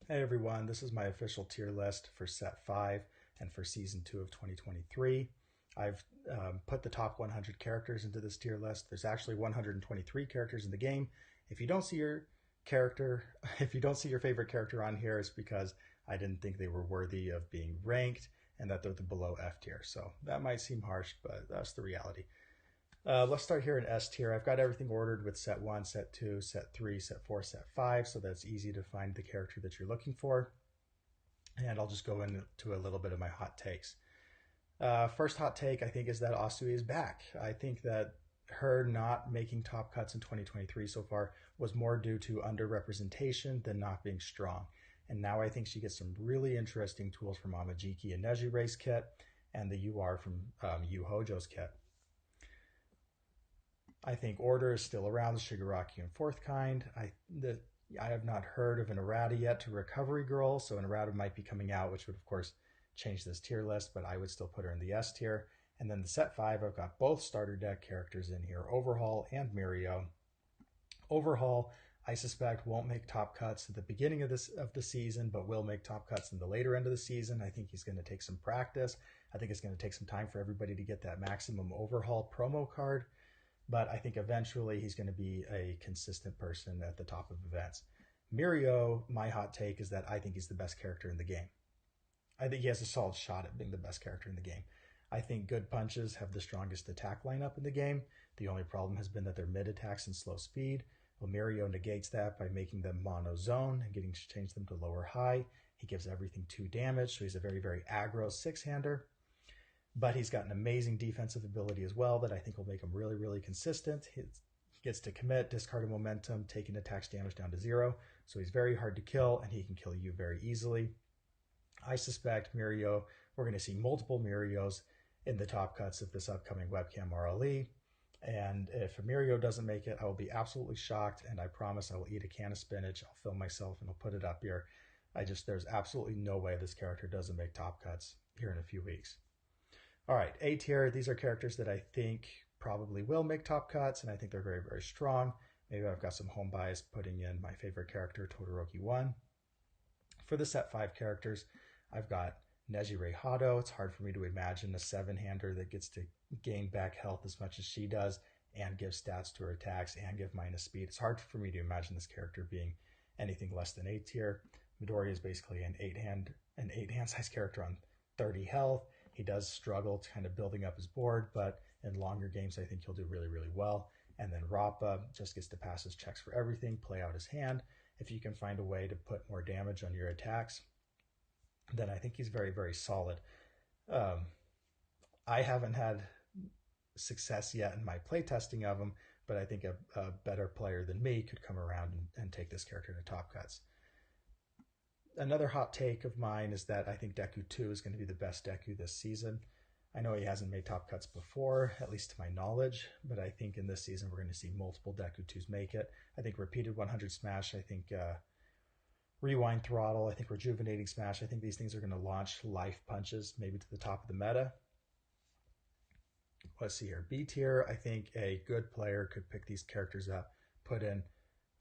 Hey everyone, this is my official tier list for set 5 and for season 2 of 2023. I've put the top 100 characters into this tier list. There's actually 123 characters in the game. If you don't see your character, if you don't see your favorite character on here, it's because I didn't think they were worthy of being ranked and that they're the below F tier. So that might seem harsh, but that's the reality. Let's start here in S tier. I've got everything ordered with set 1, set 2, set 3, set 4, set 5, so that's easy to find the character that you're looking for. And I'll just go into a little bit of my hot takes. First hot take, I think, is that Asui is back. I think that her not making top cuts in 2023 so far was more due to underrepresentation than not being strong. And now I think she gets some really interesting tools from Amajiki and Nejire's kit and the UR from Yu Hojo's kit. I think Order is still around, Shigaraki and Fourth Kind. I have not heard of an errata yet to Recovery Girl, so an errata might be coming out, which would, of course, change this tier list, but I would still put her in the S tier. And then the set 5, I've got both starter deck characters in here, Overhaul and Mirio. Overhaul, I suspect, won't make top cuts at the beginning of the season, but will make top cuts in the later end of the season. I think he's going to take some practice. I think it's going to take some time for everybody to get that maximum Overhaul promo card, but I think eventually he's going to be a consistent person at the top of events. Mirio, my hot take is that I think he's the best character in the game. I think he has a solid shot at being the best character in the game. I think good punches have the strongest attack lineup in the game. The only problem has been that they're mid attacks and slow speed. Well, Mirio negates that by making them mono zone and getting to change them to lower high. He gives everything 2 damage, so he's a very, very aggro 6-hander. But he's got an amazing defensive ability as well that I think will make him really, really consistent. He gets to commit, discard a momentum, taking attacks damage down to 0. So he's very hard to kill, and he can kill you very easily. I suspect Mirio, we're going to see multiple Mirios in the top cuts of this upcoming webcam RLE. And if Mirio doesn't make it, I will be absolutely shocked, and I promise I will eat a can of spinach. I'll film myself and I'll put it up here. There's absolutely no way this character doesn't make top cuts here in a few weeks. All right, A tier, these are characters that I think probably will make top cuts, and I think they're very, very strong. Maybe I've got some home bias putting in my favorite character, Todoroki 1. For the set 5 characters, I've got Nejire Hado. It's hard for me to imagine a 7-hander that gets to gain back health as much as she does and give stats to her attacks and give minus speed. It's hard for me to imagine this character being anything less than A tier. Midoriya is basically an 8-hand size character on 30 health. He does struggle to kind of building up his board, but in longer games, I think he'll do really, really well. And then Rappa just gets to pass his checks for everything, play out his hand. If you can find a way to put more damage on your attacks, then I think he's very, very solid. I haven't had success yet in my playtesting of him, but I think a better player than me could come around and take this character to top cuts. Another hot take of mine is that I think Deku 2 is going to be the best Deku this season. I know he hasn't made top cuts before, at least to my knowledge, but I think in this season we're going to see multiple Deku 2s make it. I think repeated 100 smash, I think rewind throttle, I think rejuvenating smash, I think these things are going to launch life punches maybe to the top of the meta. Let's see here. B tier, I think a good player could pick these characters up, put in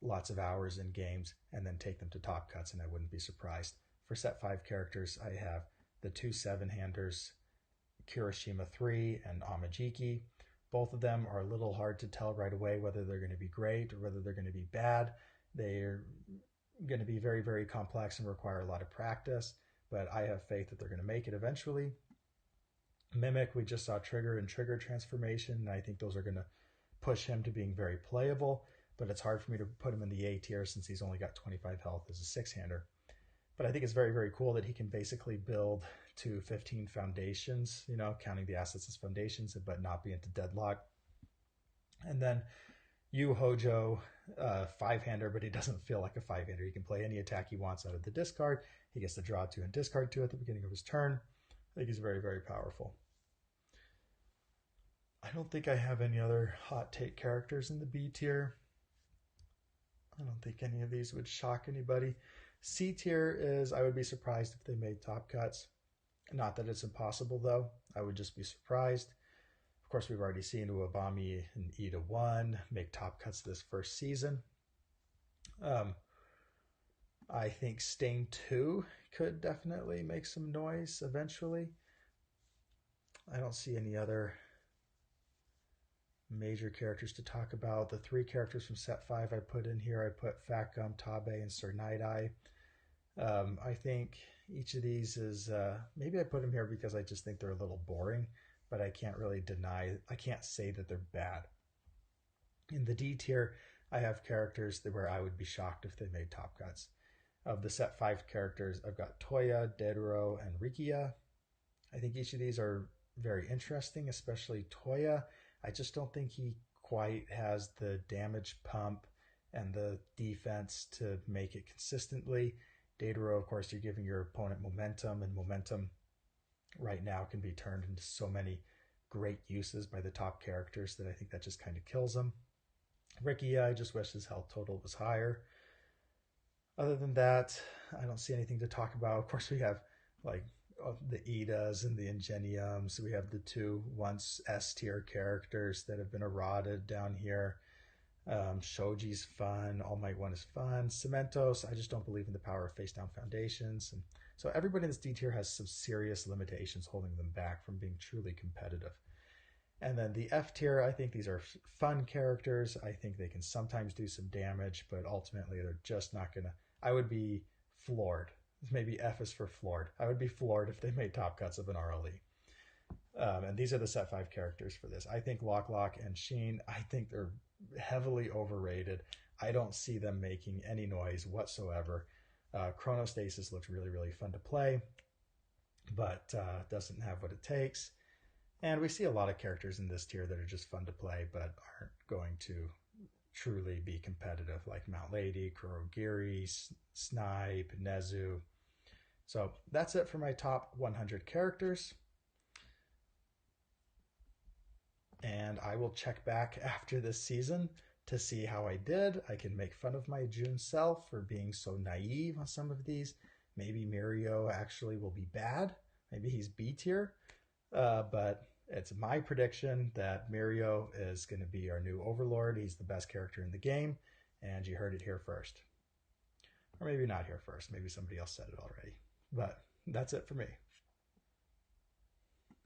lots of hours in games, and then take them to top cuts, and I wouldn't be surprised. For set 5 characters, I have the 2 7-handers, Kirishima 3 and Amajiki. Both of them are a little hard to tell right away whether they're going to be great or whether they're going to be bad. They're going to be very, very complex and require a lot of practice, but I have faith that they're going to make it eventually. Mimic, we just saw Trigger and Trigger transformation, and I think those are going to push him to being very playable, but it's hard for me to put him in the A tier since he's only got 25 health as a 6-hander. But I think it's very, very cool that he can basically build to 15 foundations, counting the assets as foundations, but not be into deadlock. And then Yu Hojo, 5-hander, but he doesn't feel like a 5-hander. He can play any attack he wants out of the discard. He gets to draw 2 and discard 2 at the beginning of his turn. I think he's very, very powerful. I don't think I have any other hot take characters in the B tier. I don't think any of these would shock anybody. C tier is, I would be surprised if they made top cuts. Not that it's impossible, though. I would just be surprised. Of course, we've already seen Uebami and Ida 1 make top cuts this first season. I I think Stain 2 could definitely make some noise eventually. I don't see any other major characters to talk about. The 3 characters from set 5 I put in here, I put Fat Gum, Tabe, and Sir Night Eye. I think each of these is, maybe I put them here because I just think they're a little boring, but I can't really I can't say that they're bad. In the D tier, I have characters where I would be shocked if they made top cuts. Of the set 5 characters, I've got Toya, Dedero, and Rikiya. I think each of these are very interesting, especially Toya. I just don't think he quite has the damage pump and the defense to make it consistently. Dedero, of course, you're giving your opponent momentum, and momentum right now can be turned into so many great uses by the top characters that I think that just kind of kills them. Rikiya, I just wish his health total was higher. Other than that, I don't see anything to talk about. Of course, we have like the Idas and the Ingeniums. We have the 2 once S tier characters that have been eroded down here. Shoji's fun. All Might 1 is fun. Cementos, I just don't believe in the power of face down foundations. And so everybody in this D tier has some serious limitations holding them back from being truly competitive. And then the F tier, I think these are fun characters. I think they can sometimes do some damage, but ultimately they're just not going to... I would be floored. Maybe F is for floored. I would be floored if they made top cuts of an RLE. And these are the set 5 characters for this. I think Lok Lok and Sheen, I think they're heavily overrated. I don't see them making any noise whatsoever. Chronostasis looks really, really fun to play, but doesn't have what it takes. And we see a lot of characters in this tier that are just fun to play, but aren't going to truly be competitive, like Mount Lady, Kurogiri, Snipe, Nezu. So that's it for my top 100 characters. And I will check back after this season to see how I did. I can make fun of my June self for being so naive on some of these. Maybe Mirio actually will be bad. Maybe he's B tier. But it's my prediction that Mirio is going to be our new overlord. He's the best character in the game, and you heard it here first. Or maybe not here first. Maybe somebody else said it already. But that's it for me.